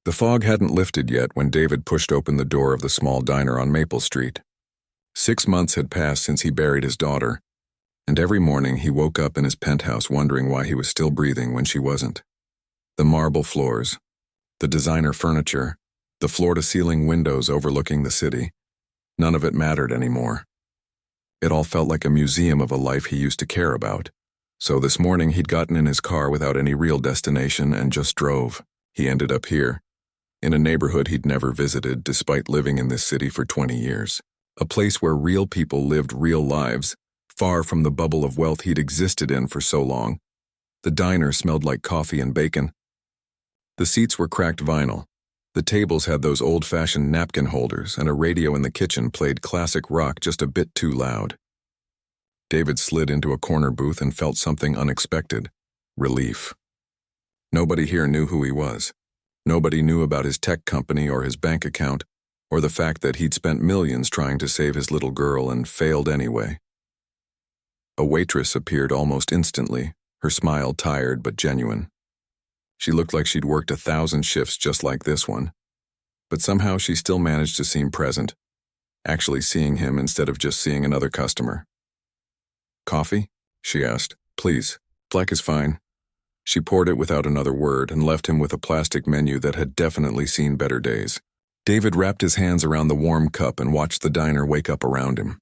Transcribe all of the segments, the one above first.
The fog hadn't lifted yet when David pushed open the door of the small diner on Maple Street. 6 months had passed since he buried his daughter, and every morning he woke up in his penthouse wondering why he was still breathing when she wasn't. The marble floors, the designer furniture, the floor-to-ceiling windows overlooking the city, none of it mattered anymore. It all felt like a museum of a life he used to care about. So this morning he'd gotten in his car without any real destination and just drove. He ended up here, in a neighborhood he'd never visited despite living in this city for 20 years. A place where real people lived real lives, far from the bubble of wealth he'd existed in for so long. The diner smelled like coffee and bacon. The seats were cracked vinyl. The tables had those old-fashioned napkin holders, and a radio in the kitchen played classic rock just a bit too loud. David slid into a corner booth and felt something unexpected: relief. Nobody here knew who he was. Nobody knew about his tech company or his bank account, or the fact that he'd spent millions trying to save his little girl and failed anyway. A waitress appeared almost instantly, her smile tired but genuine. She looked like she'd worked 1,000 shifts just like this one, but somehow she still managed to seem present, actually seeing him instead of just seeing another customer. "Coffee?" she asked. "Please. Black is fine." She poured it without another word and left him with a plastic menu that had definitely seen better days. David wrapped his hands around the warm cup and watched the diner wake up around him.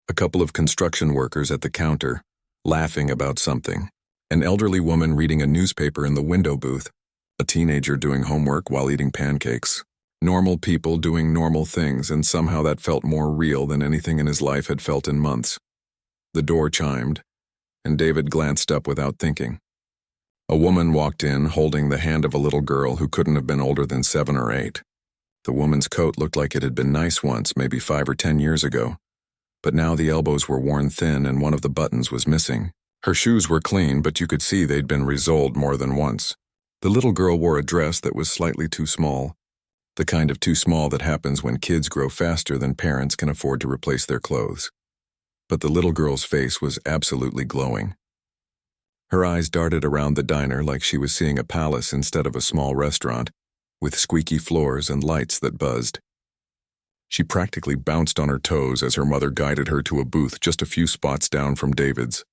A couple of construction workers at the counter, laughing about something. An elderly woman reading a newspaper in the window booth. A teenager doing homework while eating pancakes. Normal people doing normal things, and somehow that felt more real than anything in his life had felt in months. The door chimed, and David glanced up without thinking. A woman walked in, holding the hand of a little girl who couldn't have been older than 7 or 8. The woman's coat looked like it had been nice once, maybe 5 or 10 years ago. But now the elbows were worn thin and one of the buttons was missing. Her shoes were clean, but you could see they'd been resoled more than once. The little girl wore a dress that was slightly too small. The kind of too small that happens when kids grow faster than parents can afford to replace their clothes. But the little girl's face was absolutely glowing. Her eyes darted around the diner like she was seeing a palace instead of a small restaurant, with squeaky floors and lights that buzzed. She practically bounced on her toes as her mother guided her to a booth just a few spots down from David's.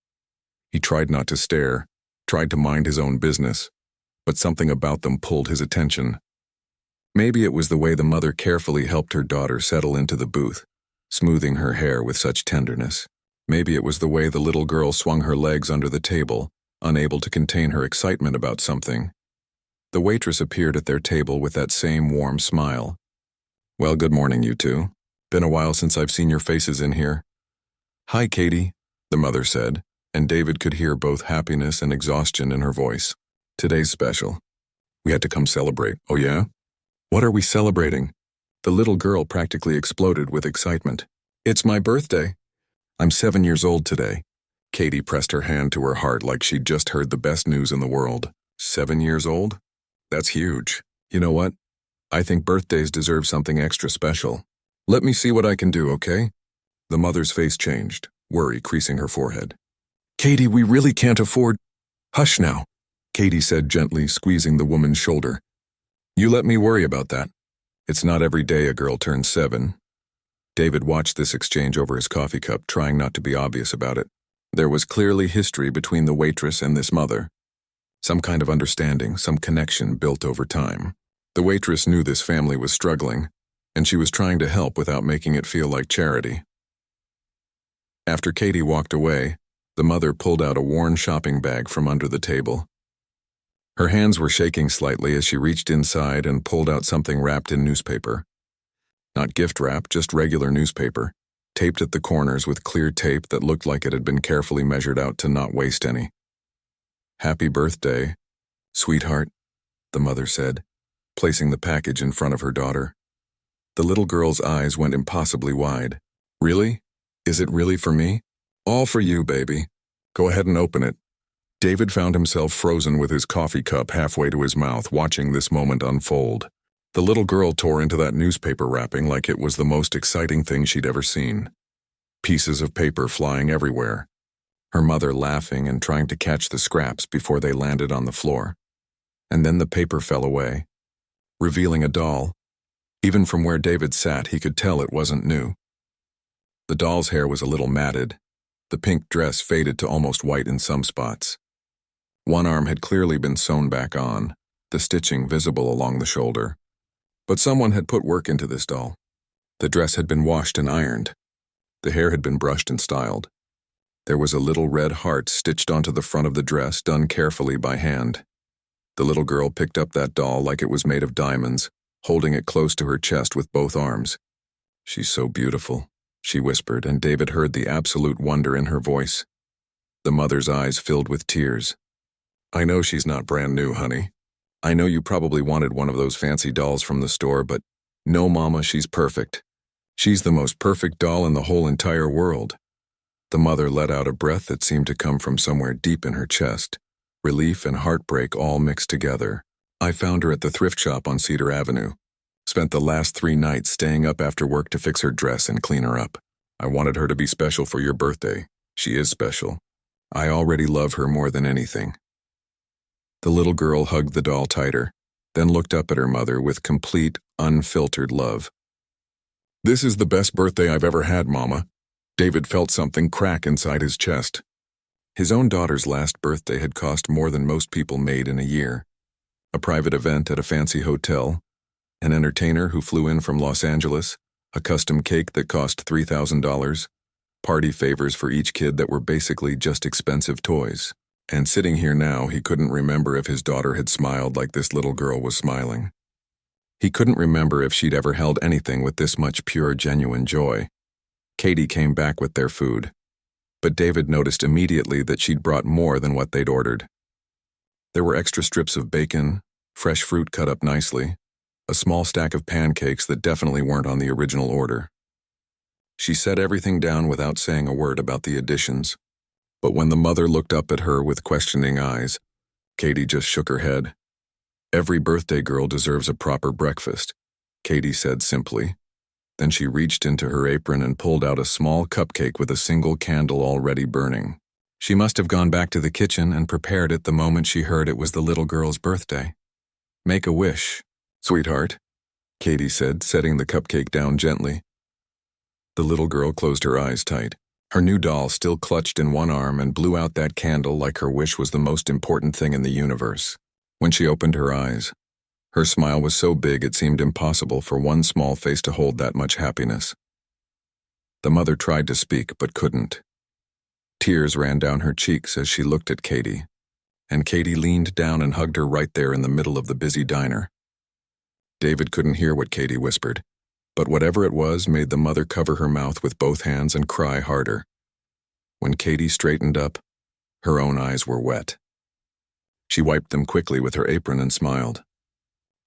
He tried not to stare, tried to mind his own business, but something about them pulled his attention. Maybe it was the way the mother carefully helped her daughter settle into the booth, smoothing her hair with such tenderness. Maybe it was the way the little girl swung her legs under the table, unable to contain her excitement about something. The waitress appeared at their table with that same warm smile. "Well, good morning, you two. Been a while since I've seen your faces in here." "Hi, Katie," the mother said, and David could hear both happiness and exhaustion in her voice. "Today's special. We had to come celebrate." "Oh yeah? What are we celebrating?" The little girl practically exploded with excitement. "It's my birthday. I'm 7 years old today." Katie pressed her hand to her heart like she'd just heard the best news in the world. 7 years old? That's huge. You know what? I think birthdays deserve something extra special. Let me see what I can do, okay? The mother's face changed, worry creasing her forehead. "Katie, we really can't afford—" "Hush now," Katie said gently, squeezing the woman's shoulder. "You let me worry about that. It's not every day a girl turns 7. David watched this exchange over his coffee cup, trying not to be obvious about it. There was clearly history between the waitress and this mother. Some kind of understanding, some connection built over time. The waitress knew this family was struggling, and she was trying to help without making it feel like charity. After Katie walked away, the mother pulled out a worn shopping bag from under the table. Her hands were shaking slightly as she reached inside and pulled out something wrapped in newspaper. Not gift wrap, just regular newspaper, taped at the corners with clear tape that looked like it had been carefully measured out to not waste any. "Happy birthday, sweetheart," the mother said, placing the package in front of her daughter. The little girl's eyes went impossibly wide. "Really? Is it really for me?" "All for you, baby. Go ahead and open it." David found himself frozen with his coffee cup halfway to his mouth, watching this moment unfold. The little girl tore into that newspaper wrapping like it was the most exciting thing she'd ever seen. Pieces of paper flying everywhere. Her mother laughing and trying to catch the scraps before they landed on the floor. And then the paper fell away. revealing a doll. Even from where David sat, he could tell it wasn't new. The doll's hair was a little matted, the pink dress faded to almost white in some spots. One arm had clearly been sewn back on, the stitching visible along the shoulder. But someone had put work into this doll. The dress had been washed and ironed. The hair had been brushed and styled. There was a little red heart stitched onto the front of the dress, done carefully by hand. The little girl picked up that doll like it was made of diamonds, holding it close to her chest with both arms. "She's so beautiful," she whispered, and David heard the absolute wonder in her voice. The mother's eyes filled with tears. "I know she's not brand new, honey. I know you probably wanted one of those fancy dolls from the store, but no, Mama, she's perfect. She's the most perfect doll in the whole entire world." The mother let out a breath that seemed to come from somewhere deep in her chest. Relief and heartbreak all mixed together. "I found her at the thrift shop on Cedar Avenue. Spent the last 3 nights staying up after work to fix her dress and clean her up. I wanted her to be special for your birthday. She is special. I already love her more than anything." The little girl hugged the doll tighter, then looked up at her mother with complete, unfiltered love. "This is the best birthday I've ever had, Mama." David felt something crack inside his chest. His own daughter's last birthday had cost more than most people made in a year. A private event at a fancy hotel, an entertainer who flew in from Los Angeles, a custom cake that cost $3,000, party favors for each kid that were basically just expensive toys. And sitting here now, he couldn't remember if his daughter had smiled like this little girl was smiling. He couldn't remember if she'd ever held anything with this much pure, genuine joy. Katie came back with their food, but David noticed immediately that she'd brought more than what they'd ordered. There were extra strips of bacon, fresh fruit cut up nicely, a small stack of pancakes that definitely weren't on the original order. She set everything down without saying a word about the additions. But when the mother looked up at her with questioning eyes, Katie just shook her head. "Every birthday girl deserves a proper breakfast," Katie said simply. Then she reached into her apron and pulled out a small cupcake with a single candle already burning. She must have gone back to the kitchen and prepared it the moment she heard it was the little girl's birthday. "Make a wish, sweetheart," Katie said, setting the cupcake down gently. The little girl closed her eyes tight. Her new doll still clutched in one arm and blew out that candle like her wish was the most important thing in the universe. When she opened her eyes, her smile was so big it seemed impossible for one small face to hold that much happiness. The mother tried to speak but couldn't. Tears ran down her cheeks as she looked at Katie, and Katie leaned down and hugged her right there in the middle of the busy diner. David couldn't hear what Katie whispered, but whatever it was made the mother cover her mouth with both hands and cry harder. When Katie straightened up, her own eyes were wet. She wiped them quickly with her apron and smiled.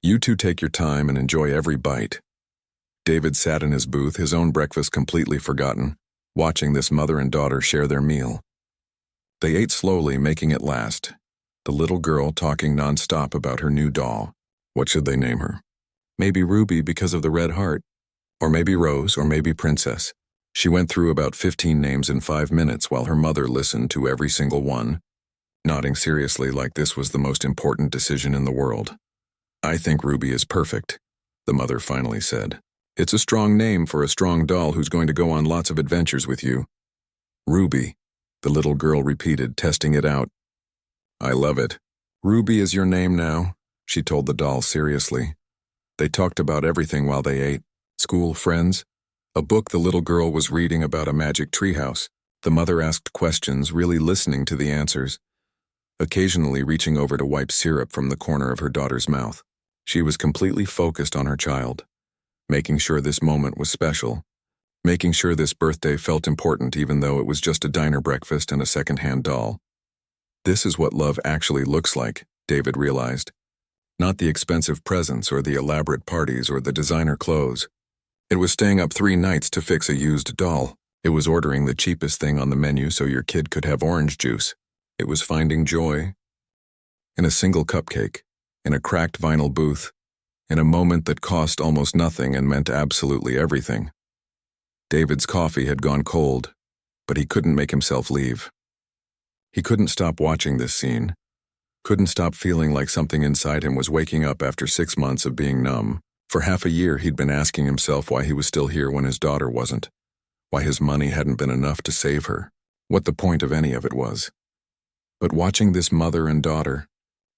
"You two take your time and enjoy every bite." David sat in his booth, his own breakfast completely forgotten, watching this mother and daughter share their meal. They ate slowly, making it last, the little girl talking nonstop about her new doll. What should they name her? Maybe Ruby because of the red heart. Or maybe Rose, or maybe Princess. She went through about 15 names in 5 minutes while her mother listened to every single one, nodding seriously like this was the most important decision in the world. "I think Ruby is perfect," the mother finally said. "It's a strong name for a strong doll who's going to go on lots of adventures with you." "Ruby," the little girl repeated, testing it out. "I love it. Ruby is your name now," she told the doll seriously. They talked about everything while they ate. School, friends, a book the little girl was reading about a magic treehouse. The mother asked questions, really listening to the answers, occasionally reaching over to wipe syrup from the corner of her daughter's mouth. She was completely focused on her child, making sure this moment was special, making sure this birthday felt important even though it was just a diner breakfast and a second-hand doll. This is what love actually looks like, David realized. Not the expensive presents or the elaborate parties or the designer clothes. It was staying up 3 nights to fix a used doll. It was ordering the cheapest thing on the menu so your kid could have orange juice. It was finding joy in a single cupcake, in a cracked vinyl booth, in a moment that cost almost nothing and meant absolutely everything. David's coffee had gone cold, but he couldn't make himself leave. He couldn't stop watching this scene, Couldn't stop feeling like something inside him was waking up after 6 months of being numb. For half a year, he'd been asking himself why he was still here when his daughter wasn't, why his money hadn't been enough to save her, what the point of any of it was. But watching this mother and daughter,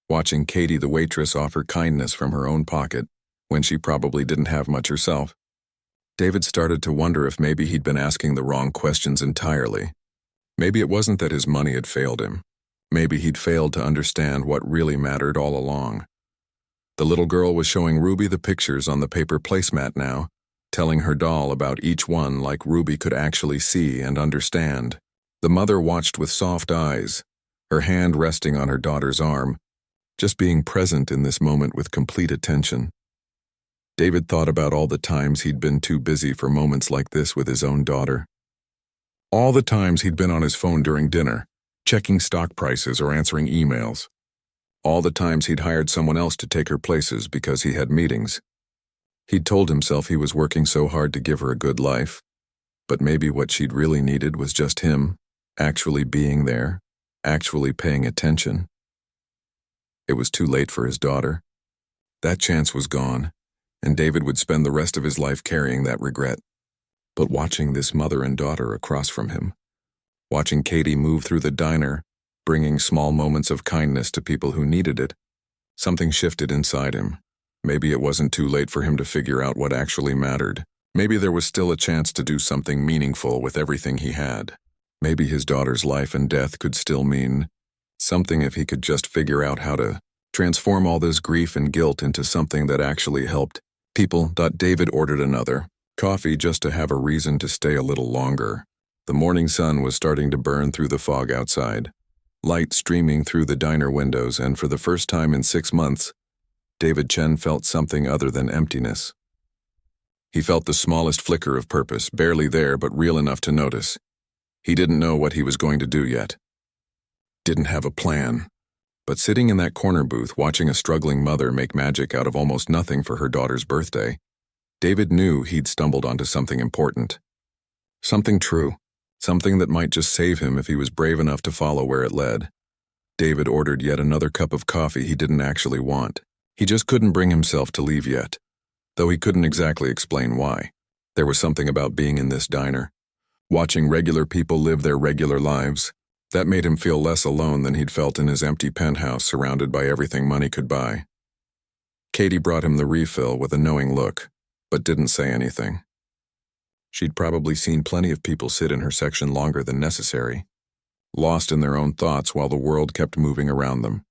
watching Katie the waitress offer kindness from her own pocket when she probably didn't have much herself, David started to wonder if maybe he'd been asking the wrong questions entirely. Maybe it wasn't that his money had failed him. Maybe he'd failed to understand what really mattered all along. The little girl was showing Ruby the pictures on the paper placemat now, telling her doll about each one like Ruby could actually see and understand. The mother watched with soft eyes, her hand resting on her daughter's arm, just being present in this moment with complete attention. David thought about all the times he'd been too busy for moments like this with his own daughter. All the times he'd been on his phone during dinner, checking stock prices or answering emails. All the times he'd hired someone else to take her places because he had meetings. He'd told himself he was working so hard to give her a good life, but maybe what she'd really needed was just him, actually being there, actually paying attention. It was too late for his daughter. That chance was gone, and David would spend the rest of his life carrying that regret. But watching this mother and daughter across from him, watching Katie move through the diner, bringing small moments of kindness to people who needed it, something shifted inside him. Maybe it wasn't too late for him to figure out what actually mattered. Maybe there was still a chance to do something meaningful with everything he had. Maybe his daughter's life and death could still mean something if he could just figure out how to transform all this grief and guilt into something that actually helped people. David ordered another coffee just to have a reason to stay a little longer. The morning sun was starting to burn through the fog outside, light streaming through the diner windows, and for the first time in 6 months, David Chen felt something other than emptiness. He felt the smallest flicker of purpose, barely there but real enough to notice. He didn't know what he was going to do yet. Didn't have a plan. But sitting in that corner booth watching a struggling mother make magic out of almost nothing for her daughter's birthday, David knew he'd stumbled onto something important. Something true. Something that might just save him if he was brave enough to follow where it led. David ordered yet another cup of coffee he didn't actually want. He just couldn't bring himself to leave yet, though he couldn't exactly explain why. There was something about being in this diner, watching regular people live their regular lives, that made him feel less alone than he'd felt in his empty penthouse surrounded by everything money could buy. Katie brought him the refill with a knowing look, but didn't say anything. She'd probably seen plenty of people sit in her section longer than necessary, lost in their own thoughts while the world kept moving around them.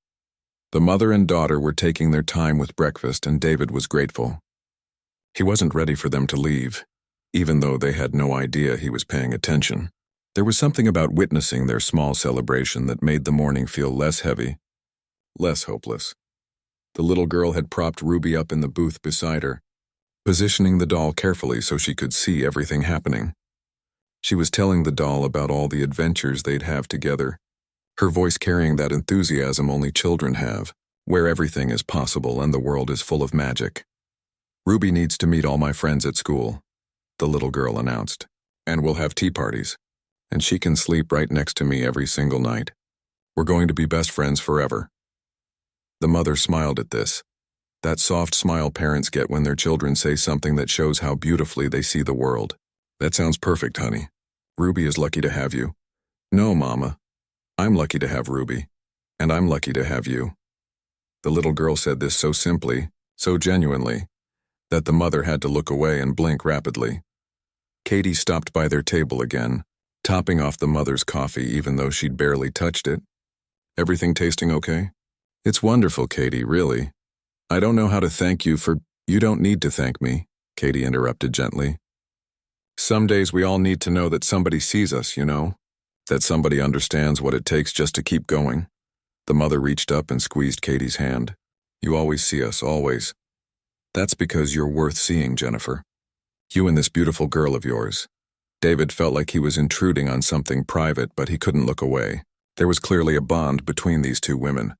The mother and daughter were taking their time with breakfast, and David was grateful. He wasn't ready for them to leave, even though they had no idea he was paying attention. There was something about witnessing their small celebration that made the morning feel less heavy, less hopeless. The little girl had propped Ruby up in the booth beside her, positioning the doll carefully so she could see everything happening. She was telling the doll about all the adventures they'd have together, her voice carrying that enthusiasm only children have, where everything is possible and the world is full of magic. "Ruby needs to meet all my friends at school," the little girl announced, "and we'll have tea parties, and she can sleep right next to me every single night. We're going to be best friends forever." The mother smiled at this, that soft smile parents get when their children say something that shows how beautifully they see the world. "That sounds perfect, honey. Ruby is lucky to have you." "No, Mama. I'm lucky to have Ruby, and I'm lucky to have you." The little girl said this so simply, so genuinely, that the mother had to look away and blink rapidly. Katie stopped by their table again, topping off the mother's coffee even though she'd barely touched it. "Everything tasting okay?" "It's wonderful, Katie, really. I don't know how to thank you for—" "You don't need to thank me," Katie interrupted gently. "Some days we all need to know that somebody sees us, you know? That somebody understands what it takes just to keep going." The mother reached up and squeezed Katie's hand. "You always see us, always. That's because you're worth seeing, Jennifer. You and this beautiful girl of yours." David felt like he was intruding on something private, but he couldn't look away. There was clearly a bond between these two women.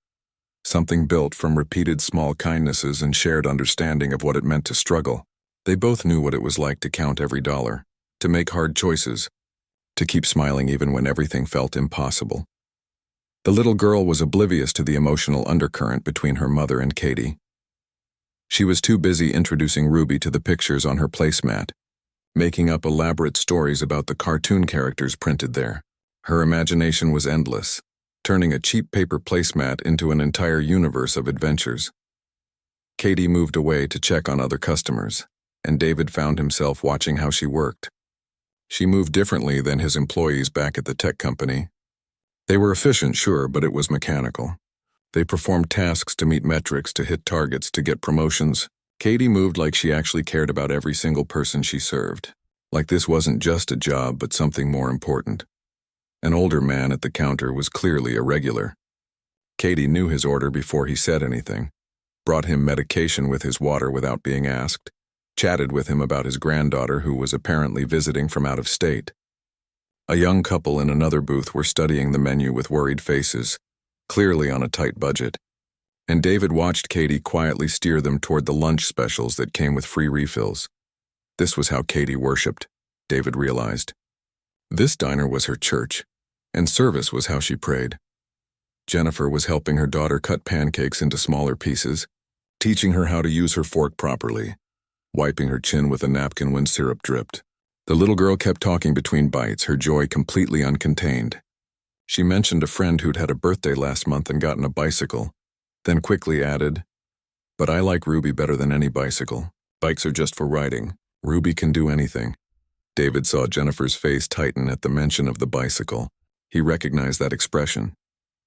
Something built from repeated small kindnesses and shared understanding of what it meant to struggle. They both knew what it was like to count every dollar, to make hard choices, to keep smiling even when everything felt impossible. The little girl was oblivious to the emotional undercurrent between her mother and Katie. She was too busy introducing Ruby to the pictures on her placemat, making up elaborate stories about the cartoon characters printed there. Her imagination was endless, turning a cheap paper placemat into an entire universe of adventures. Katie moved away to check on other customers, and David found himself watching how she worked. She moved differently than his employees back at the tech company. They were efficient, sure, but it was mechanical. They performed tasks to meet metrics, to hit targets, to get promotions. Katie moved like she actually cared about every single person she served. Like this wasn't just a job, but something more important. An older man at the counter was clearly irregular. Katie knew his order before he said anything, brought him medication with his water without being asked, chatted with him about his granddaughter who was apparently visiting from out of state. A young couple in another booth were studying the menu with worried faces, clearly on a tight budget, and David watched Katie quietly steer them toward the lunch specials that came with free refills. This was how Katie worshipped, David realized. This diner was her church, and service was how she prayed. Jennifer was helping her daughter cut pancakes into smaller pieces, teaching her how to use her fork properly, wiping her chin with a napkin when syrup dripped. The little girl kept talking between bites, her joy completely uncontained. She mentioned a friend who'd had a birthday last month and gotten a bicycle, then quickly added, "But I like Ruby better than any bicycle. Bikes are just for riding. Ruby can do anything." David saw Jennifer's face tighten at the mention of the bicycle. He recognized that expression.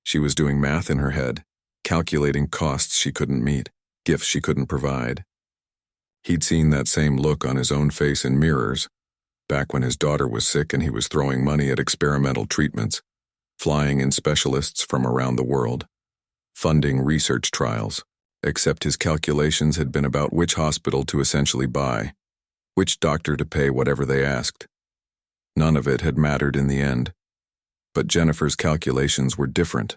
She was doing math in her head, calculating costs she couldn't meet, gifts she couldn't provide. He'd seen that same look on his own face in mirrors, back when his daughter was sick and he was throwing money at experimental treatments, flying in specialists from around the world, funding research trials, except his calculations had been about which hospital to essentially buy, which doctor to pay whatever they asked. None of it had mattered in the end. But Jennifer's calculations were different.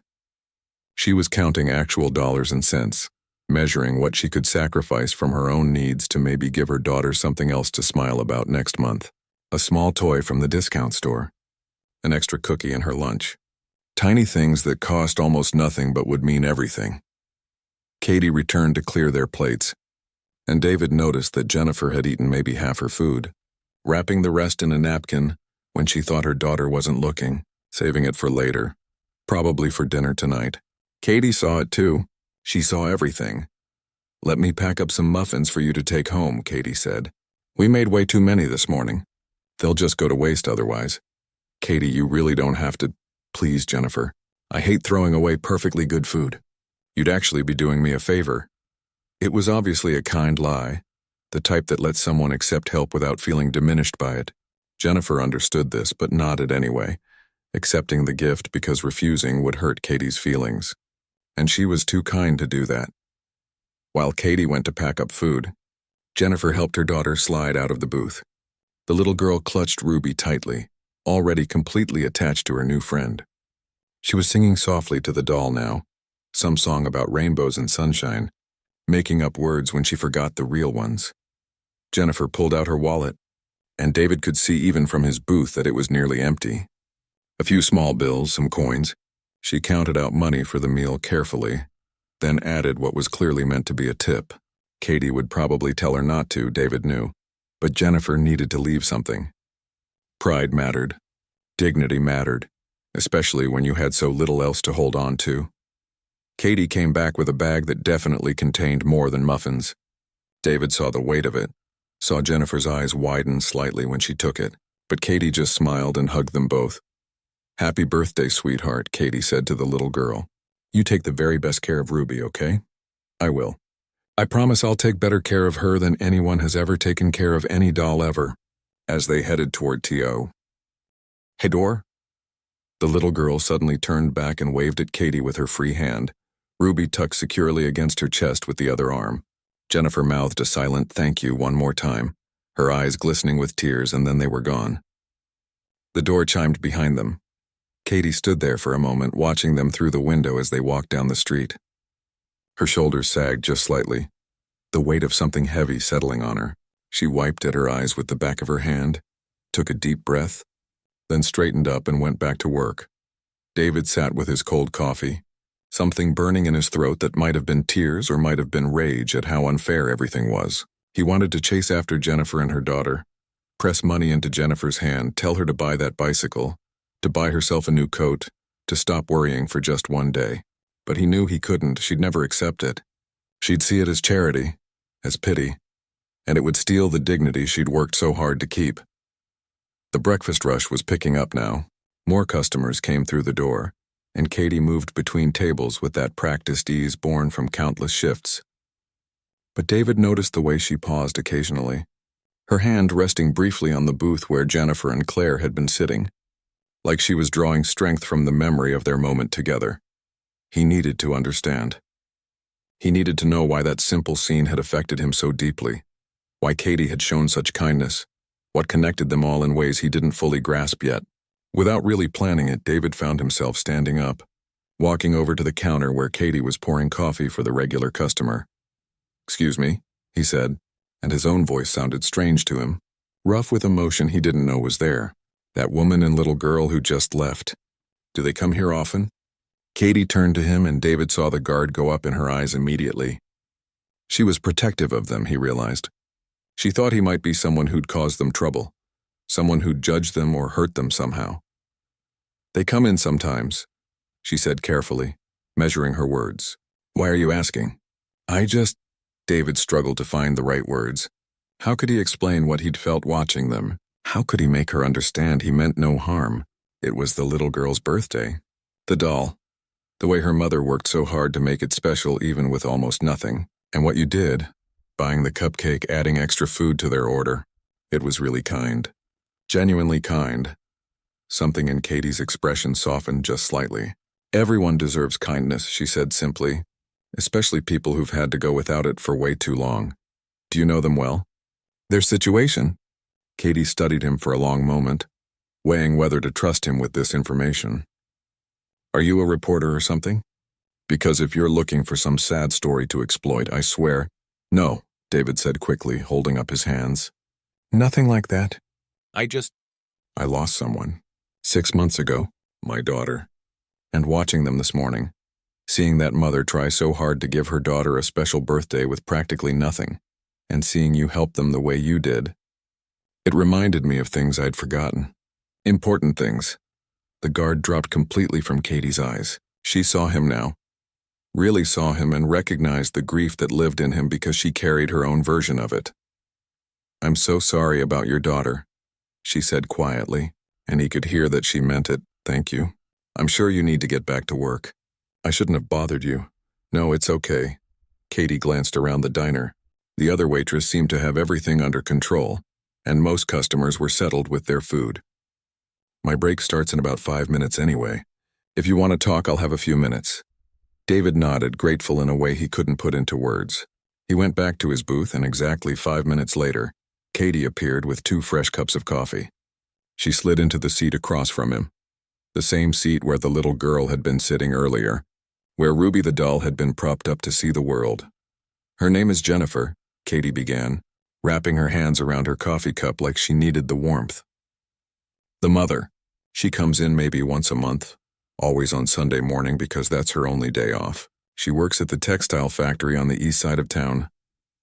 She was counting actual dollars and cents, measuring what she could sacrifice from her own needs to maybe give her daughter something else to smile about next month. A small toy from the discount store, an extra cookie in her lunch. Tiny things that cost almost nothing but would mean everything. Katie returned to clear their plates, and David noticed that Jennifer had eaten maybe half her food, wrapping the rest in a napkin when she thought her daughter wasn't looking, saving it for later, probably for dinner tonight. Katie saw it too. She saw everything. "Let me pack up some muffins for you to take home," Katie said. "We made way too many this morning. They'll just go to waste otherwise." "Katie, you really don't have to." "Please, Jennifer. I hate throwing away perfectly good food. You'd actually be doing me a favor." It was obviously a kind lie, the type that lets someone accept help without feeling diminished by it. Jennifer understood this, but nodded anyway, accepting the gift because refusing would hurt Katie's feelings. And she was too kind to do that. While Katie went to pack up food, Jennifer helped her daughter slide out of the booth. The little girl clutched Ruby tightly, already completely attached to her new friend. She was singing softly to the doll now, some song about rainbows and sunshine, making up words when she forgot the real ones. Jennifer pulled out her wallet, and David could see even from his booth that it was nearly empty. A few small bills, some coins. She counted out money for the meal carefully, then added what was clearly meant to be a tip. Katie would probably tell her not to, David knew, but Jennifer needed to leave something. Pride mattered. Dignity mattered, especially when you had so little else to hold on to. Katie came back with a bag that definitely contained more than muffins. David saw the weight of it, saw Jennifer's eyes widen slightly when she took it, but Katie just smiled and hugged them both. "Happy birthday, sweetheart," Katie said to the little girl. "You take the very best care of Ruby, okay?" "I will. I promise I'll take better care of her than anyone has ever taken care of any doll ever." As they headed toward T.O. "Hey, Dor?" The little girl suddenly turned back and waved at Katie with her free hand, Ruby tucked securely against her chest with the other arm. Jennifer mouthed a silent thank you one more time, her eyes glistening with tears, and then they were gone. The door chimed behind them. Katie stood there for a moment, watching them through the window as they walked down the street. Her shoulders sagged just slightly, the weight of something heavy settling on her. She wiped at her eyes with the back of her hand, took a deep breath, then straightened up and went back to work. David sat with his cold coffee, something burning in his throat that might have been tears or might have been rage at how unfair everything was. He wanted to chase after Jennifer and her daughter, press money into Jennifer's hand, tell her to buy that bicycle, to buy herself a new coat, to stop worrying for just one day. But he knew he couldn't. She'd never accept it. She'd see it as charity, as pity, and it would steal the dignity she'd worked so hard to keep. The breakfast rush was picking up now. More customers came through the door, and Katie moved between tables with that practiced ease born from countless shifts. But David noticed the way she paused occasionally, her hand resting briefly on the booth where Jennifer and Claire had been sitting, like she was drawing strength from the memory of their moment together. He needed to understand. He needed to know why that simple scene had affected him so deeply, why Katie had shown such kindness, what connected them all in ways he didn't fully grasp yet. Without really planning it, David found himself standing up, walking over to the counter where Katie was pouring coffee for the regular customer. "Excuse me," he said, and his own voice sounded strange to him, rough with emotion he didn't know was there. "That woman and little girl who just left. Do they come here often?" Katie turned to him, and David saw the guard go up in her eyes immediately. She was protective of them, he realized. She thought he might be someone who'd cause them trouble, someone who'd judge them or hurt them somehow. "They come in sometimes," she said carefully, measuring her words. "Why are you asking?" David struggled to find the right words. How could he explain what he'd felt watching them? How could he make her understand he meant no harm? It was the little girl's birthday. The doll. The way her mother worked so hard to make it special even with almost nothing. And what you did, buying the cupcake, adding extra food to their order. It was really kind. Genuinely kind. Something in Katie's expression softened just slightly. "Everyone deserves kindness," she said simply, "especially people who've had to go without it for way too long. Do you know them well?" "Their situation?" Katie studied him for a long moment, weighing whether to trust him with this information. "Are you a reporter or something? Because if you're looking for some sad story to exploit, I swear—" "No," David said quickly, holding up his hands. "Nothing like that. I lost someone. 6 months ago, my daughter. And watching them this morning, seeing that mother try so hard to give her daughter a special birthday with practically nothing, and seeing you help them the way you did, it reminded me of things I'd forgotten. Important things." The guard dropped completely from Katie's eyes. She saw him now. Really saw him and recognized the grief that lived in him because she carried her own version of it. "I'm so sorry about your daughter," she said quietly, and he could hear that she meant it. "Thank you. I'm sure you need to get back to work. I shouldn't have bothered you." "No, it's okay." Katie glanced around the diner. The other waitress seemed to have everything under control, and most customers were settled with their food. "My break starts in about 5 minutes anyway. If you want to talk, I'll have a few minutes." David nodded, grateful in a way he couldn't put into words. He went back to his booth, and exactly 5 minutes later, Katie appeared with 2 fresh cups of coffee. She slid into the seat across from him, the same seat where the little girl had been sitting earlier, where Ruby the doll had been propped up to see the world. "Her name is Jennifer," Katie began, wrapping her hands around her coffee cup like she needed the warmth. "The mother. She comes in maybe once a month, always on Sunday morning because that's her only day off. She works at the textile factory on the east side of town,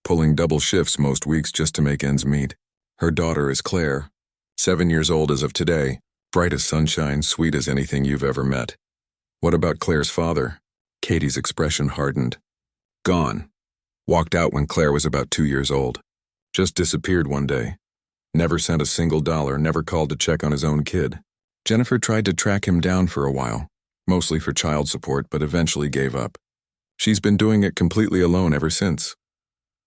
pulling double shifts most weeks just to make ends meet. Her daughter is Claire, 7 years old as of today, bright as sunshine, sweet as anything you've ever met." "What about Claire's father?" Katie's expression hardened. "Gone. Walked out when Claire was about 2 years old. Just disappeared one day. Never sent a single dollar, never called to check on his own kid. Jennifer tried to track him down for a while, mostly for child support, but eventually gave up. She's been doing it completely alone ever since."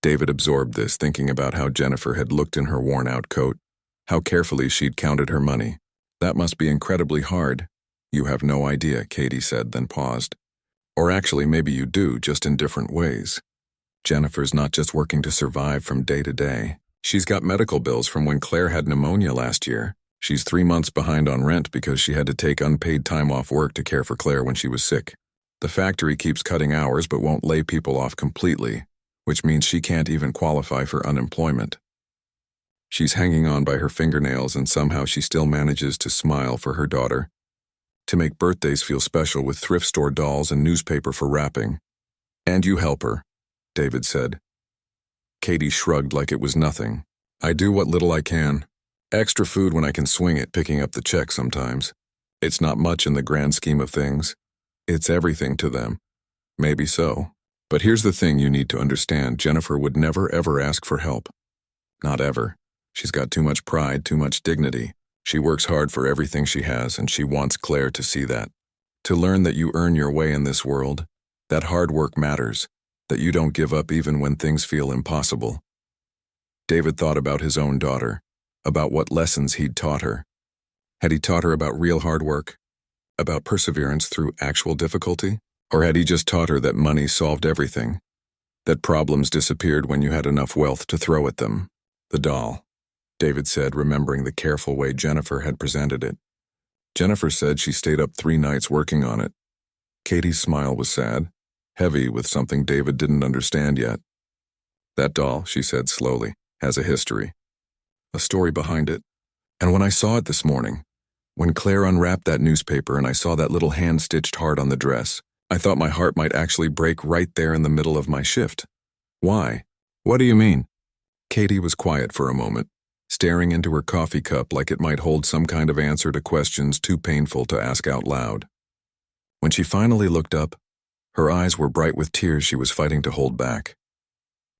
David absorbed this, thinking about how Jennifer had looked in her worn-out coat, how carefully she'd counted her money. "That must be incredibly hard." "You have no idea," Katie said, then paused. "Or actually, maybe you do, just in different ways. Jennifer's not just working to survive from day to day. She's got medical bills from when Claire had pneumonia last year. She's 3 months behind on rent because she had to take unpaid time off work to care for Claire when she was sick. The factory keeps cutting hours but won't lay people off completely, which means she can't even qualify for unemployment. She's hanging on by her fingernails, and somehow she still manages to smile for her daughter. to make birthdays feel special with thrift store dolls and newspaper for wrapping. And you help her, David said. Katie shrugged like it was nothing. I do what little I can. Extra food when I can swing it, picking up the check sometimes. It's not much in the grand scheme of things. It's everything to them. Maybe so. But here's the thing you need to understand. Jennifer would never ever ask for help. Not ever. She's got too much pride, too much dignity. She works hard for everything she has, and she wants Claire to see that. To learn that you earn your way in this world, that hard work matters, that you don't give up even when things feel impossible. David thought about his own daughter, about what lessons he'd taught her. Had he taught her about real hard work? About perseverance through actual difficulty? Or had he just taught her that money solved everything? That problems disappeared when you had enough wealth to throw at them? The doll, David said, remembering the careful way Jennifer had presented it. Jennifer said she stayed up 3 nights working on it. Katie's smile was sad, heavy with something David didn't understand yet. That doll, she said slowly, has a history. A story behind it. And when I saw it this morning, when Claire unwrapped that newspaper and I saw that little hand-stitched heart on the dress, I thought my heart might actually break right there in the middle of my shift. Why? What do you mean? Katie was quiet for a moment, staring into her coffee cup like it might hold some kind of answer to questions too painful to ask out loud. When she finally looked up, her eyes were bright with tears she was fighting to hold back.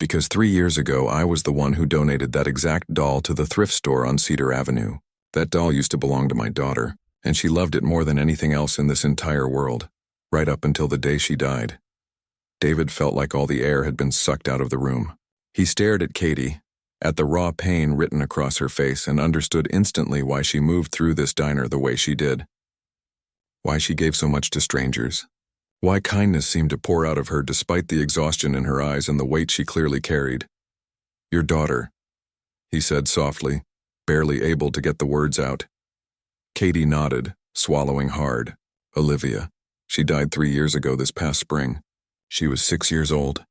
Because 3 years ago, I was the one who donated that exact doll to the thrift store on Cedar Avenue. That doll used to belong to my daughter, and she loved it more than anything else in this entire world, right up until the day she died. David felt like all the air had been sucked out of the room. He stared at Katie, at the raw pain written across her face, and understood instantly why she moved through this diner the way she did. Why she gave so much to strangers. Why kindness seemed to pour out of her despite the exhaustion in her eyes and the weight she clearly carried. Your daughter, he said softly, barely able to get the words out. Katie nodded, swallowing hard. Olivia. She died 3 years ago this past spring. She was 6 years old.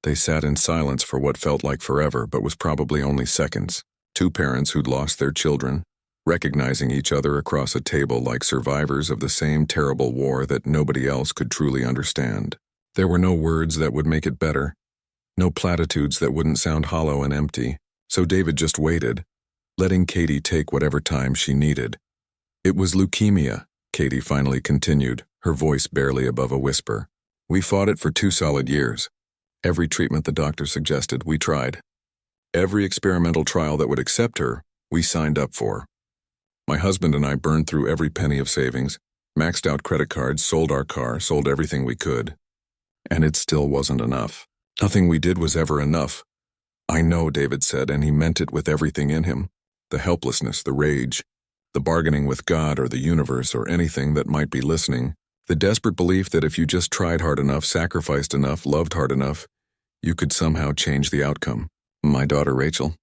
They sat in silence for what felt like forever, but was probably only seconds. 2 parents who'd lost their children, recognizing each other across a table like survivors of the same terrible war that nobody else could truly understand. There were no words that would make it better, no platitudes that wouldn't sound hollow and empty, so David just waited, letting Katie take whatever time she needed. It was leukemia, Katie finally continued, her voice barely above a whisper. We fought it for 2 solid years. Every treatment the doctor suggested, we tried. Every experimental trial that would accept her, we signed up for. My husband and I burned through every penny of savings, maxed out credit cards, sold our car, sold everything we could. And it still wasn't enough. Nothing we did was ever enough. I know, David said, and he meant it with everything in him. The helplessness, the rage, the bargaining with God or the universe or anything that might be listening, the desperate belief that if you just tried hard enough, sacrificed enough, loved hard enough, you could somehow change the outcome. My daughter Rachel,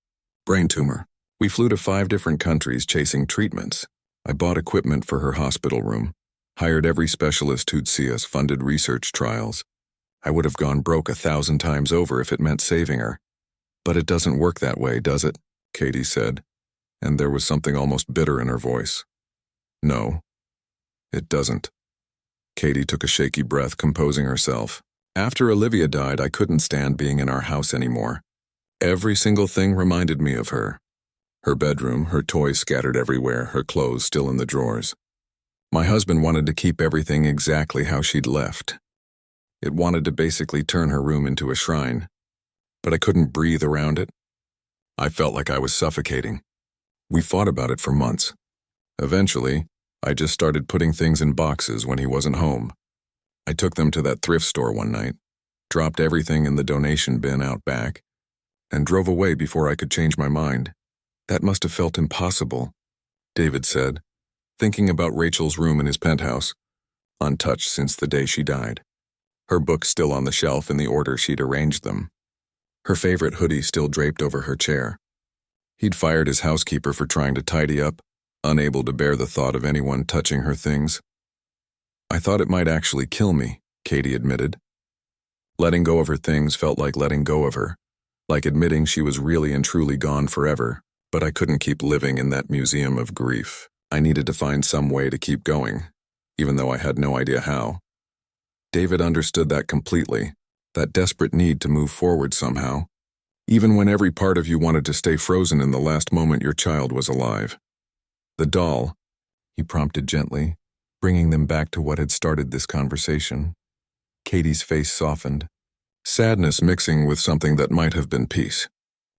brain tumor. We flew to 5 different countries chasing treatments. I bought equipment for her hospital room, hired every specialist who'd see us, funded research trials. I would have gone broke 1,000 times over if it meant saving her. But it doesn't work that way, does it? Katie said, and there was something almost bitter in her voice. No, it doesn't. Katie took a shaky breath, composing herself. After Olivia died, I couldn't stand being in our house anymore. Every single thing reminded me of her. Her bedroom, her toys scattered everywhere, her clothes still in the drawers. My husband wanted to keep everything exactly how she'd left. It wanted to basically turn her room into a shrine. But I couldn't breathe around it. I felt like I was suffocating. We fought about it for months. Eventually, I just started putting things in boxes when he wasn't home. I took them to that thrift store one night, dropped everything in the donation bin out back, and drove away before I could change my mind. That must have felt impossible, David said, thinking about Rachel's room in his penthouse, untouched since the day she died. Her books still on the shelf in the order she'd arranged them. Her favorite hoodie still draped over her chair. He'd fired his housekeeper for trying to tidy up, unable to bear the thought of anyone touching her things. I thought it might actually kill me, Katie admitted. Letting go of her things felt like letting go of her, like admitting she was really and truly gone forever. But I couldn't keep living in that museum of grief. I needed to find some way to keep going. even though I had no idea how. David understood that completely, that desperate need to move forward somehow, even when every part of you wanted to stay frozen in the last moment your child was alive. The doll, he prompted gently, bringing them back to what had started this conversation. Katie's face softened, sadness mixing with something that might have been peace.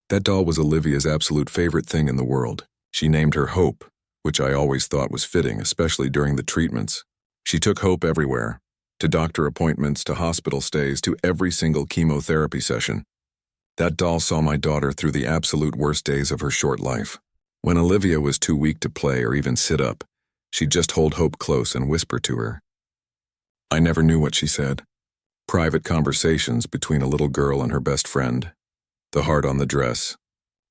That doll was Olivia's absolute favorite thing in the world. She named her Hope, which I always thought was fitting, especially during the treatments. She took Hope everywhere, to doctor appointments, to hospital stays, to every single chemotherapy session. That doll saw my daughter through the absolute worst days of her short life. When Olivia was too weak to play or even sit up, she'd just hold Hope close and whisper to her. I never knew what she said. Private conversations between a little girl and her best friend. The heart on the dress,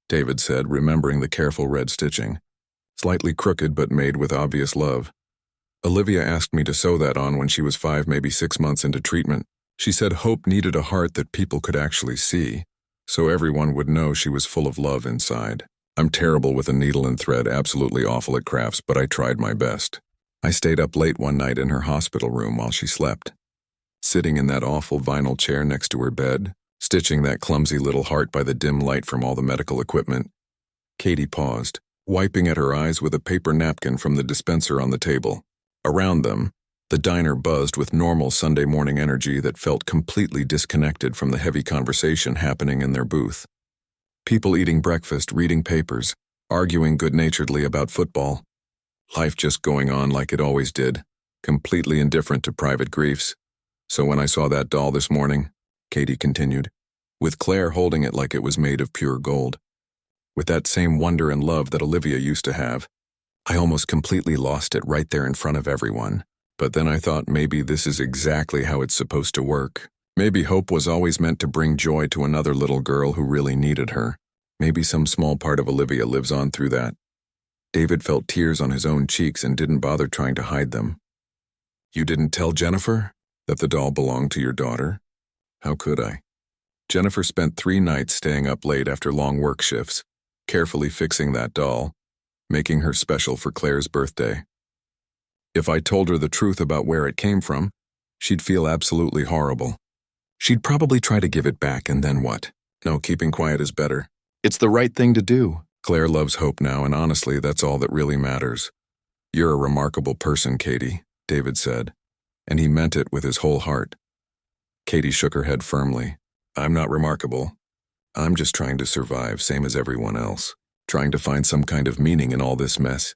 David said, remembering the careful red stitching. Slightly crooked but made with obvious love. Olivia asked me to sew that on when she was 5, maybe 6 months into treatment. She said Hope needed a heart that people could actually see, so everyone would know she was full of love inside. I'm terrible with a needle and thread, absolutely awful at crafts, but I tried my best. I stayed up late one night in her hospital room while she slept, sitting in that awful vinyl chair next to her bed, stitching that clumsy little heart by the dim light from all the medical equipment. Katie paused, wiping at her eyes with a paper napkin from the dispenser on the table. Around them, the diner buzzed with normal Sunday morning energy that felt completely disconnected from the heavy conversation happening in their booth. People eating breakfast, reading papers, arguing good-naturedly about football. Life just going on like it always did, completely indifferent to private griefs. So when I saw that doll this morning, Katie continued, with Claire holding it like it was made of pure gold, with that same wonder and love that Olivia used to have, I almost completely lost it right there in front of everyone. But then I thought maybe this is exactly how it's supposed to work. Maybe Hope was always meant to bring joy to another little girl who really needed her. Maybe some small part of Olivia lives on through that. David felt tears on his own cheeks and didn't bother trying to hide them. You didn't tell Jennifer that the doll belonged to your daughter? How could I? Jennifer spent 3 nights staying up late after long work shifts, carefully fixing that doll, making her special for Claire's birthday. If I told her the truth about where it came from, she'd feel absolutely horrible. She'd probably try to give it back, and then what? No, keeping quiet is better. It's the right thing to do. Claire loves Hope now, and honestly, that's all that really matters. You're a remarkable person, Katie, David said, and he meant it with his whole heart. Katie shook her head firmly. I'm not remarkable. I'm just trying to survive, same as everyone else. Trying to find some kind of meaning in all this mess.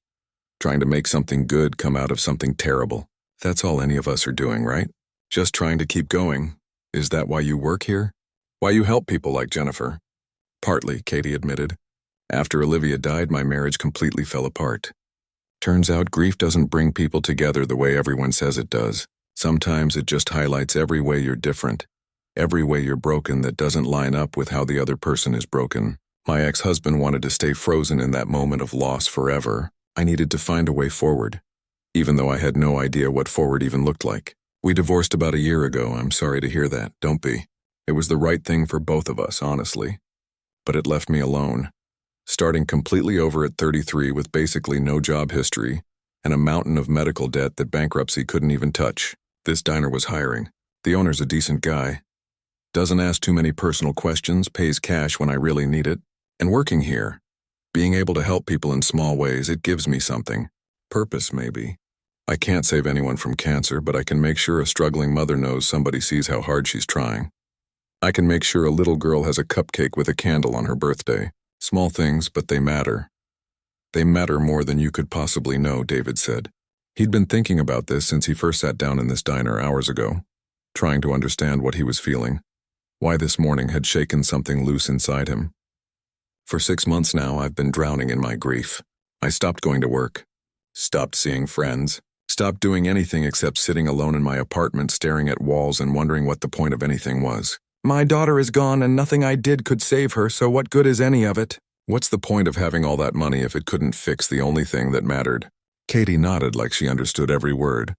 Trying to make something good come out of something terrible. That's all any of us are doing, right? Just trying to keep going. Is that why you work here? Why you help people like Jennifer? Partly, Katie admitted. After Olivia died, my marriage completely fell apart. Turns out grief doesn't bring people together the way everyone says it does. Sometimes it just highlights every way you're different. Every way you're broken that doesn't line up with how the other person is broken. My ex-husband wanted to stay frozen in that moment of loss forever. I needed to find a way forward, even though I had no idea what forward even looked like. We divorced about a year ago. I'm sorry to hear that. Don't be. It was the right thing for both of us, honestly. But it left me alone, starting completely over at 33 with basically no job history and a mountain of medical debt that bankruptcy couldn't even touch. This diner was hiring. The owner's a decent guy. Doesn't ask too many personal questions, pays cash when I really need it. And working here, being able to help people in small ways, it gives me something. Purpose, maybe. I can't save anyone from cancer, but I can make sure a struggling mother knows somebody sees how hard she's trying. I can make sure a little girl has a cupcake with a candle on her birthday. Small things, but they matter. They matter more than you could possibly know, David said. He'd been thinking about this since he first sat down in this diner hours ago, trying to understand what he was feeling, why this morning had shaken something loose inside him. For 6 months now, I've been drowning in my grief. I stopped going to work, stopped seeing friends, stopped doing anything except sitting alone in my apartment staring at walls and wondering what the point of anything was. My daughter is gone and nothing I did could save her, so what good is any of it? What's the point of having all that money if it couldn't fix the only thing that mattered? Katie nodded like she understood every word.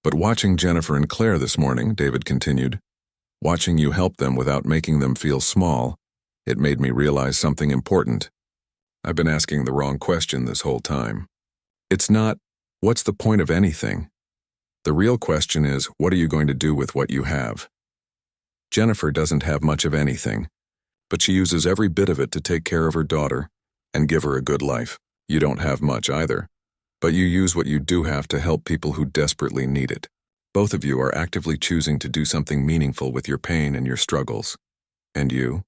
But watching Jennifer and Claire this morning, David continued, watching you help them without making them feel small, it made me realize something important. I've been asking the wrong question this whole time. It's not, what's the point of anything? The real question is, what are you going to do with what you have? Jennifer doesn't have much of anything, but she uses every bit of it to take care of her daughter and give her a good life. You don't have much either, but you use what you do have to help people who desperately need it. Both of you are actively choosing to do something meaningful with your pain and your struggles. And you?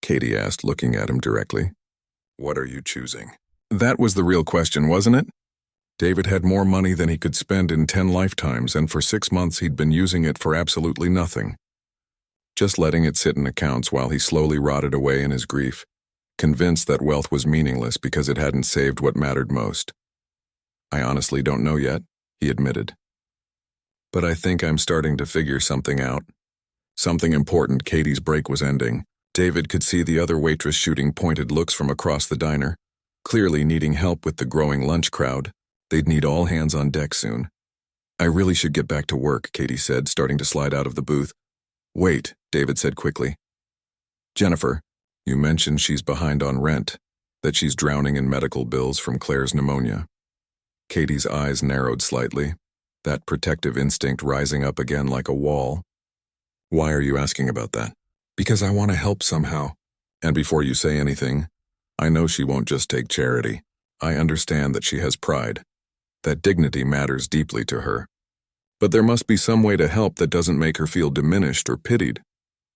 Katie asked, looking at him directly. What are you choosing? That was the real question, wasn't it? David had more money than he could spend in 10 lifetimes, and for 6 months he'd been using it for absolutely nothing. Just letting it sit in accounts while he slowly rotted away in his grief, convinced that wealth was meaningless because it hadn't saved what mattered most. I honestly don't know yet, he admitted. But I think I'm starting to figure something out. Something important. Katie's break was ending. David could see the other waitress shooting pointed looks from across the diner, clearly needing help with the growing lunch crowd. They'd need all hands on deck soon. I really should get back to work, Katie said, starting to slide out of the booth. Wait, David said quickly. Jennifer, you mentioned she's behind on rent, that she's drowning in medical bills from Claire's pneumonia. Katie's eyes narrowed slightly, that protective instinct rising up again like a wall. Why are you asking about that? Because I want to help somehow. And before you say anything, I know she won't just take charity. I understand that she has pride, that dignity matters deeply to her. But there must be some way to help that doesn't make her feel diminished or pitied.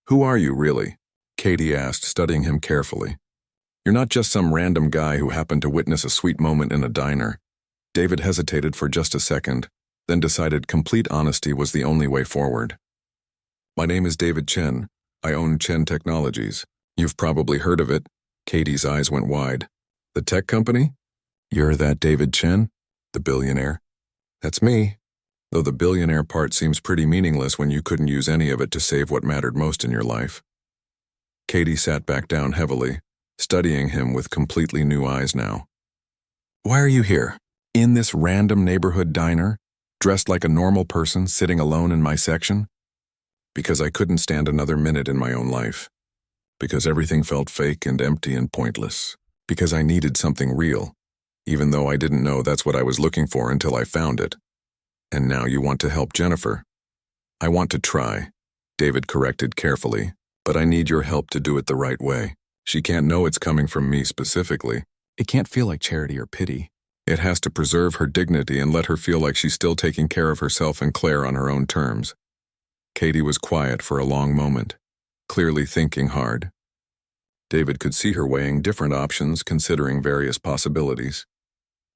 Who are you, really? Katie asked, studying him carefully. You're not just some random guy who happened to witness a sweet moment in a diner. David hesitated for just a second, then decided complete honesty was the only way forward. My name is David Chen. I own Chen Technologies. You've probably heard of it. Katie's eyes went wide. The tech company? You're that David Chen? The billionaire? That's me. Though the billionaire part seems pretty meaningless when you couldn't use any of it to save what mattered most in your life. Katie sat back down heavily, studying him with completely new eyes now. Why are you here? In this random neighborhood diner? Dressed like a normal person, sitting alone in my section? Because I couldn't stand another minute in my own life. Because everything felt fake and empty and pointless. Because I needed something real, even though I didn't know that's what I was looking for until I found it. And now you want to help Jennifer. I want to try, David corrected carefully, but I need your help to do it the right way. She can't know it's coming from me specifically. It can't feel like charity or pity. It has to preserve her dignity and let her feel like she's still taking care of herself and Claire on her own terms. Katie was quiet for a long moment, clearly thinking hard. David could see her weighing different options, considering various possibilities.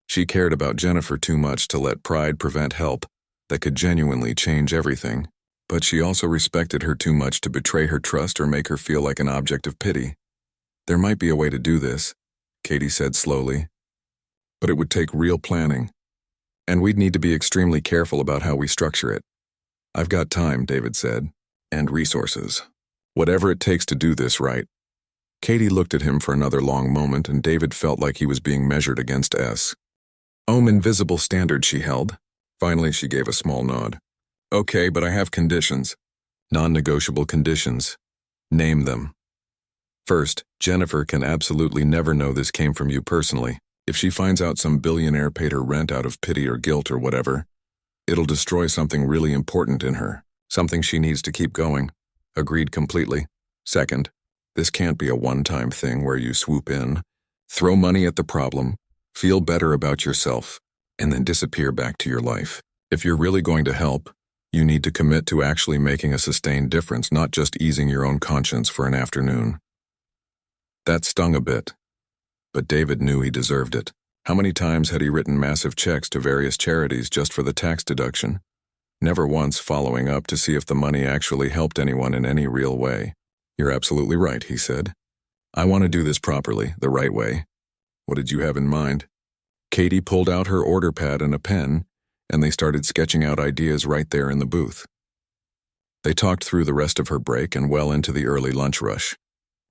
She cared about Jennifer too much to let pride prevent help that could genuinely change everything, but she also respected her too much to betray her trust or make her feel like an object of pity. There might be a way to do this, Katie said slowly, but it would take real planning, and we'd need to be extremely careful about how we structure it. I've got time, David said, and resources. Whatever it takes to do this right. Katie looked at him for another long moment, and David felt like he was being measured against invisible standard she held. Finally, she gave a small nod. Okay, but I have conditions. Non-negotiable conditions. Name them. First, Jennifer can absolutely never know this came from you personally. If she finds out some billionaire paid her rent out of pity or guilt or whatever, it'll destroy something really important in her, something she needs to keep going. Agreed completely. Second, this can't be a one-time thing where you swoop in, throw money at the problem, feel better about yourself, and then disappear back to your life. If you're really going to help, you need to commit to actually making a sustained difference, not just easing your own conscience for an afternoon. That stung a bit, but David knew he deserved it. How many times had he written massive checks to various charities just for the tax deduction, never once following up to see if the money actually helped anyone in any real way? You're absolutely right, he said. I want to do this properly, the right way. What did you have in mind? Katie pulled out her order pad and a pen, and they started sketching out ideas right there in the booth. They talked through the rest of her break and well into the early lunch rush,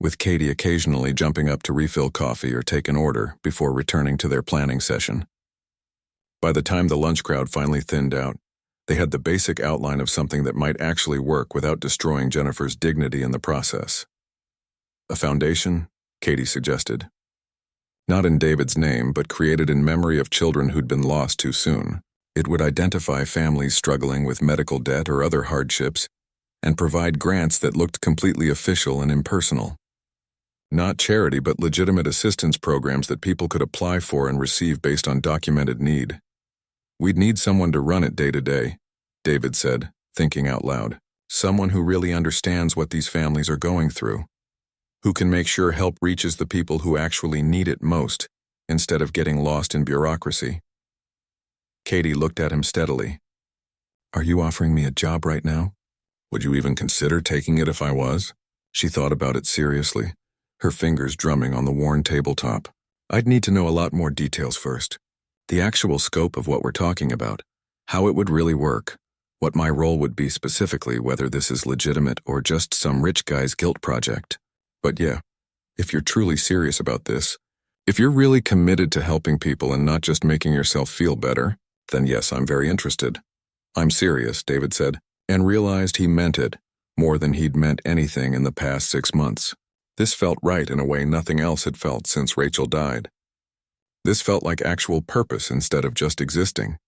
with Katie occasionally jumping up to refill coffee or take an order before returning to their planning session. By the time the lunch crowd finally thinned out, they had the basic outline of something that might actually work without destroying Jennifer's dignity in the process. A foundation, Katie suggested. Not in David's name, but created in memory of children who'd been lost too soon. It would identify families struggling with medical debt or other hardships and provide grants that looked completely official and impersonal. Not charity, but legitimate assistance programs that people could apply for and receive based on documented need. We'd need someone to run it day to day, David said, thinking out loud. Someone who really understands what these families are going through, who can make sure help reaches the people who actually need it most, instead of getting lost in bureaucracy. Katie looked at him steadily. Are you offering me a job right now? Would you even consider taking it if I was? She thought about it seriously, her fingers drumming on the worn tabletop. I'd need to know a lot more details first. The actual scope of what we're talking about, how it would really work, what my role would be specifically, whether this is legitimate or just some rich guy's guilt project. But yeah, if you're truly serious about this, if you're really committed to helping people and not just making yourself feel better, then yes, I'm very interested. I'm serious, David said, and realized he meant it more than he'd meant anything in the past 6 months. This felt right in a way nothing else had felt since Rachel died. This felt like actual purpose instead of just existing.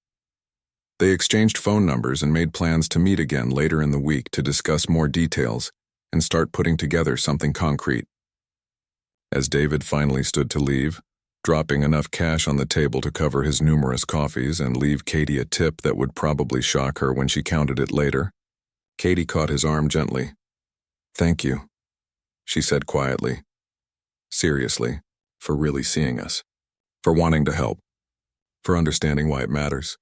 They exchanged phone numbers and made plans to meet again later in the week to discuss more details and start putting together something concrete. As David finally stood to leave, dropping enough cash on the table to cover his numerous coffees and leave Katie a tip that would probably shock her when she counted it later, Katie caught his arm gently. Thank you, she said quietly. Seriously, for really seeing us, for wanting to help, for understanding why it matters.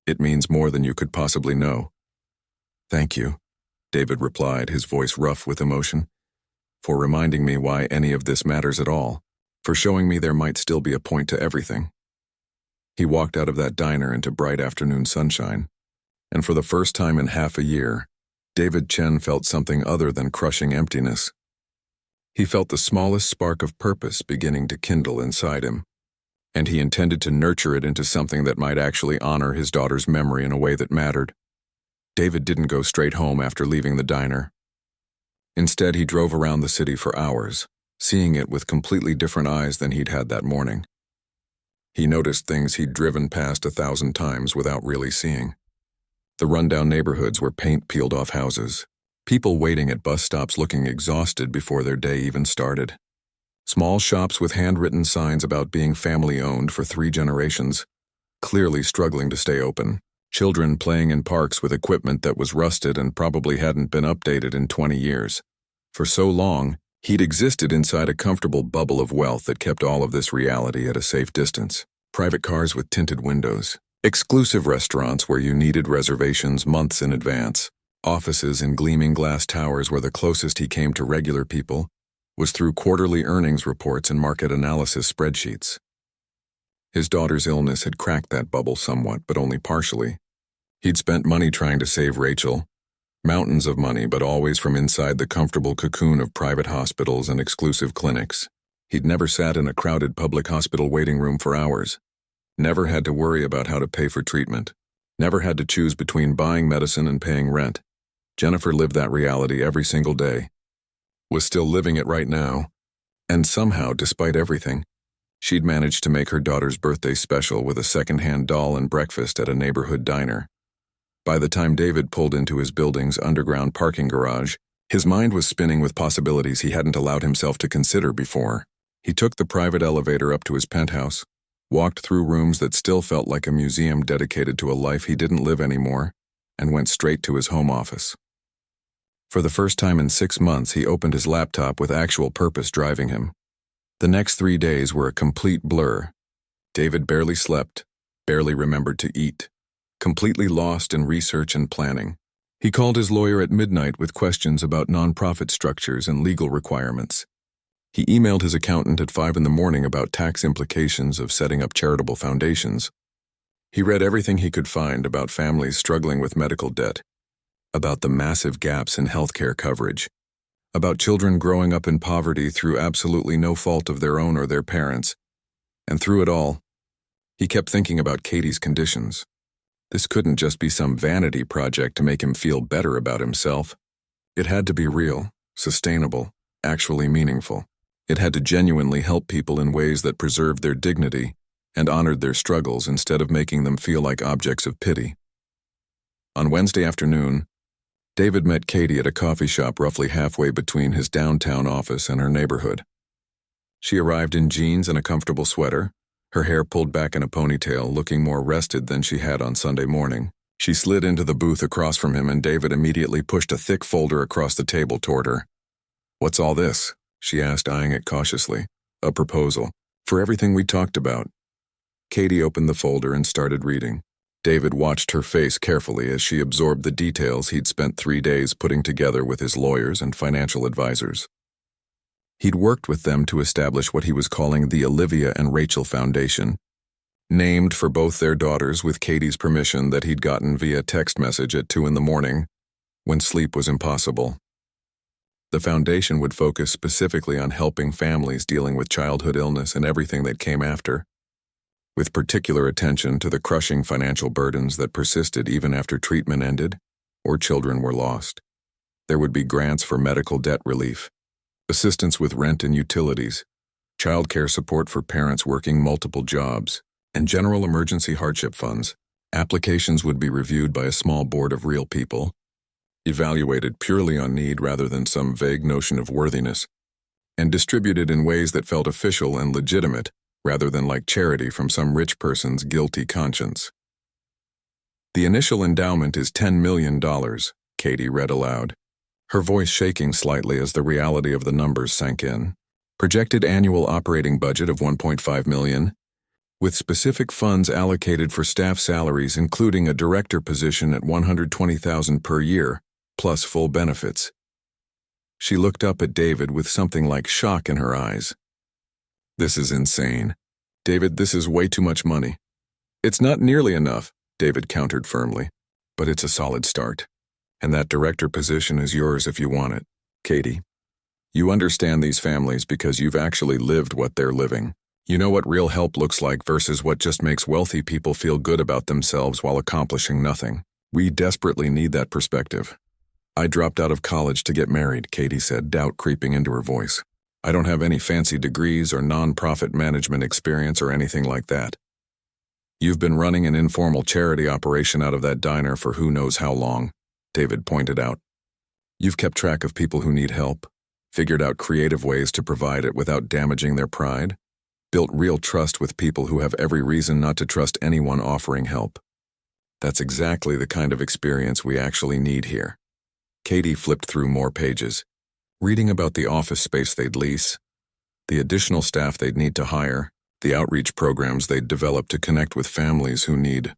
It means more than you could possibly know. Thank you, David replied, his voice rough with emotion, for reminding me why any of this matters at all, for showing me there might still be a point to everything. He walked out of that diner into bright afternoon sunshine, and for the first time in half a year, David Chen felt something other than crushing emptiness. He felt the smallest spark of purpose beginning to kindle inside him, and he intended to nurture it into something that might actually honor his daughter's memory in a way that mattered. David didn't go straight home after leaving the diner. Instead, he drove around the city for hours, seeing it with completely different eyes than he'd had that morning. He noticed things he'd driven past 1,000 times without really seeing. The rundown neighborhoods where paint peeled off houses, people waiting at bus stops looking exhausted before their day even started. Small shops with handwritten signs about being family-owned for 3 generations, clearly struggling to stay open. Children playing in parks with equipment that was rusted and probably hadn't been updated in 20 years. For so long, he'd existed inside a comfortable bubble of wealth that kept all of this reality at a safe distance. Private cars with tinted windows, exclusive restaurants where you needed reservations months in advance, offices in gleaming glass towers where the closest he came to regular people was through quarterly earnings reports and market analysis spreadsheets. His daughter's illness had cracked that bubble somewhat, but only partially. He'd spent money trying to save Rachel, mountains of money, but always from inside the comfortable cocoon of private hospitals and exclusive clinics. He'd never sat in a crowded public hospital waiting room for hours, never had to worry about how to pay for treatment, never had to choose between buying medicine and paying rent. Jennifer lived that reality every single day, was still living it right now, and somehow, despite everything, she'd managed to make her daughter's birthday special with a second-hand doll and breakfast at a neighborhood diner. By the time David pulled into his building's underground parking garage, his mind was spinning with possibilities he hadn't allowed himself to consider before. He took the private elevator up to his penthouse, walked through rooms that still felt like a museum dedicated to a life he didn't live anymore, and went straight to his home office. For the first time in 6 months, he opened his laptop with actual purpose driving him. The next 3 days were a complete blur. David barely slept, barely remembered to eat, completely lost in research and planning. He called his lawyer at midnight with questions about nonprofit structures and legal requirements. He emailed his accountant at 5 in the morning about tax implications of setting up charitable foundations. He read everything he could find about families struggling with medical debt, about the massive gaps in healthcare coverage, about children growing up in poverty through absolutely no fault of their own or their parents. And through it all, he kept thinking about Katie's conditions. This couldn't just be some vanity project to make him feel better about himself. It had to be real, sustainable, actually meaningful. It had to genuinely help people in ways that preserved their dignity and honored their struggles instead of making them feel like objects of pity. On Wednesday afternoon, David met Katie at a coffee shop roughly halfway between his downtown office and her neighborhood. She arrived in jeans and a comfortable sweater, her hair pulled back in a ponytail, looking more rested than she had on Sunday morning. She slid into the booth across from him, and David immediately pushed a thick folder across the table toward her. "What's all this?" she asked, eyeing it cautiously. "A proposal. For everything we talked about." Katie opened the folder and started reading. David watched her face carefully as she absorbed the details he'd spent 3 days putting together with his lawyers and financial advisors. He'd worked with them to establish what he was calling the Olivia and Rachel Foundation, named for both their daughters with Katie's permission that he'd gotten via text message at 2 a.m, when sleep was impossible. The foundation would focus specifically on helping families dealing with childhood illness and everything that came after, with particular attention to the crushing financial burdens that persisted even after treatment ended or children were lost. There would be grants for medical debt relief, assistance with rent and utilities, childcare support for parents working multiple jobs, and general emergency hardship funds. Applications would be reviewed by a small board of real people, evaluated purely on need rather than some vague notion of worthiness, and distributed in ways that felt official and legitimate rather than like charity from some rich person's guilty conscience. "The initial endowment is $10 million, Katie read aloud, her voice shaking slightly as the reality of the numbers sank in. "Projected annual operating budget of $1.5 million, with specific funds allocated for staff salaries including a director position at $120,000 per year, plus full benefits." She looked up at David with something like shock in her eyes. "This is insane. David, this is way too much money." "It's not nearly enough," David countered firmly, "but it's a solid start. And that director position is yours if you want it. Katie, you understand these families because you've actually lived what they're living. You know what real help looks like versus what just makes wealthy people feel good about themselves while accomplishing nothing. We desperately need that perspective." "I dropped out of college to get married," Katie said, doubt creeping into her voice. "I don't have any fancy degrees or non-profit management experience or anything like that." "You've been running an informal charity operation out of that diner for who knows how long," David pointed out. "You've kept track of people who need help, figured out creative ways to provide it without damaging their pride, built real trust with people who have every reason not to trust anyone offering help. That's exactly the kind of experience we actually need here." Katie flipped through more pages, reading about the office space they'd lease, the additional staff they'd need to hire, the outreach programs they'd develop to connect with families who need